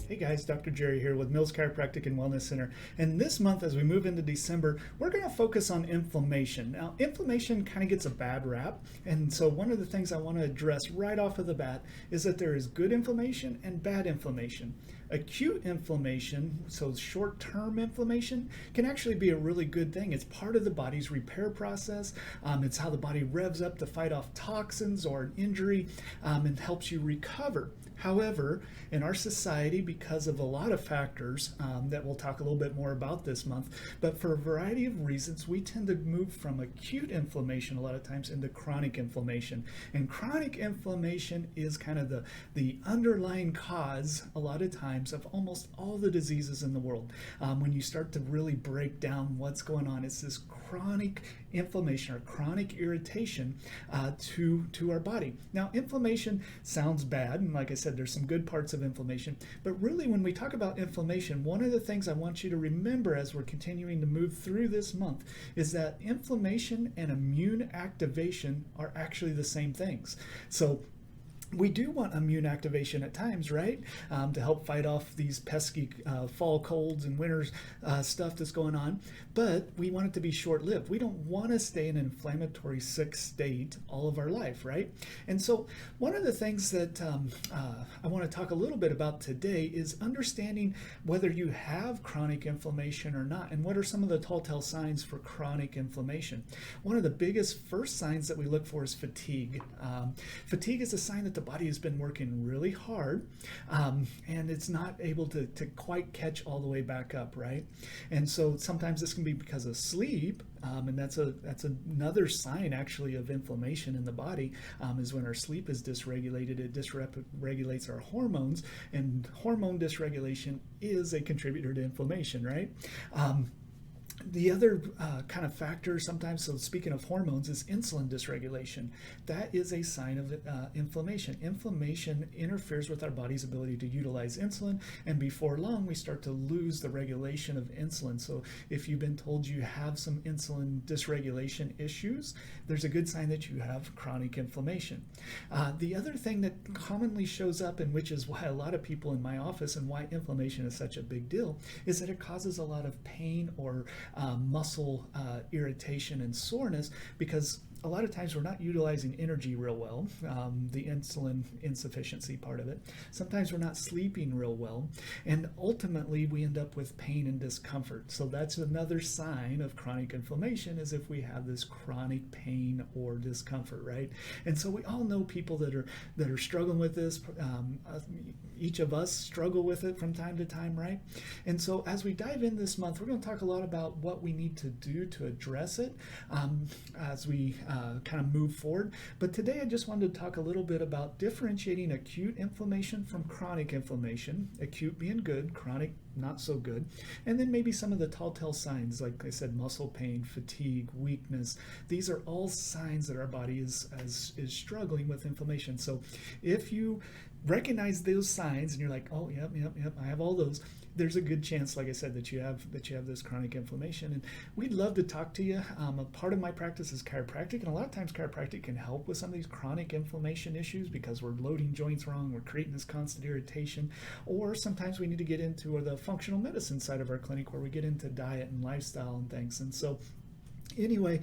Hey guys, Dr. Jere here with Mills Chiropractic and Wellness Center. And this month, as we move into December, we're going to focus on inflammation. Now, inflammation kind of gets a bad rap. And so one of the things I want to address right off of the bat is that there is good inflammation and bad inflammation. Acute inflammation, so short-term inflammation, can actually be a really good thing. It's part of the body's repair process. It's how the body revs up to fight off toxins or an injury and helps you recover. However, in our society, because of a lot of factors that we'll talk a little bit more about this month, but for a variety of reasons, we tend to move from acute inflammation a lot of times into chronic inflammation. And chronic inflammation is kind of the underlying cause, a lot of times, of almost all the diseases in the world. When you start to really break down what's going on, it's this chronic inflammation or chronic irritation to our body. Now, inflammation sounds bad, and like I said, there's some good parts of inflammation, but really when we talk about inflammation, one of the things I want you to remember as we're continuing to move through this month is that inflammation and immune activation are actually the same things. So we do want immune activation at times, right? To help fight off these pesky fall colds and winter stuff that's going on. But we want it to be short-lived. We don't want to stay in an inflammatory sick state all of our life, right? And so one of the things that I want to talk a little bit about today is understanding whether you have chronic inflammation or not, and what are some of the telltale signs for chronic inflammation. One of the biggest first signs that we look for is fatigue. Fatigue is a sign that the body has been working really hard and it's not able to quite catch all the way back up, right? And so sometimes this can be because of sleep, and that's another sign actually of inflammation in the body, is when our sleep is dysregulated. It dysregulates our hormones, and hormone dysregulation is a contributor to inflammation, right? The other kind of factor sometimes, so speaking of hormones, is insulin dysregulation. That is a sign of inflammation. Inflammation interferes with our body's ability to utilize insulin, and before long we start to lose the regulation of insulin. So if you've been told you have some insulin dysregulation issues, there's a good sign that you have chronic inflammation. The other thing that commonly shows up, and which is why a lot of people in my office and why inflammation is such a big deal, is that it causes a lot of pain or muscle irritation and soreness, because a lot of times we're not utilizing energy real well, the insulin insufficiency part of it. Sometimes we're not sleeping real well, and ultimately we end up with pain and discomfort. So that's another sign of chronic inflammation, is if we have this chronic pain or discomfort, right? And so we all know people that are struggling with this. Each of us struggle with it from time to time, right? And so as we dive in this month, we're going to talk a lot about what we need to do to address it as we kind of move forward. But today I just wanted to talk a little bit about differentiating acute inflammation from chronic inflammation, acute being good, chronic not so good, and then maybe some of the telltale signs, like I said, muscle pain, fatigue, weakness. These are all signs that our body is struggling with inflammation. So if you recognize those signs and you're like, oh, yep, I have all those, there's a good chance, like I said, that you have this chronic inflammation. And we'd love to talk to you. A part of my practice is chiropractic, and a lot of times chiropractic can help with some of these chronic inflammation issues because we're loading joints wrong, we're creating this constant irritation, or sometimes we need to get into the functional medicine side of our clinic, where we get into diet and lifestyle and things. And so anyway,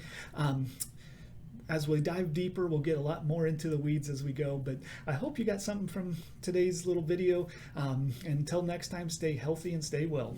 as we dive deeper, we'll get a lot more into the weeds as we go, but I hope you got something from today's little video. Until next time, stay healthy and stay well.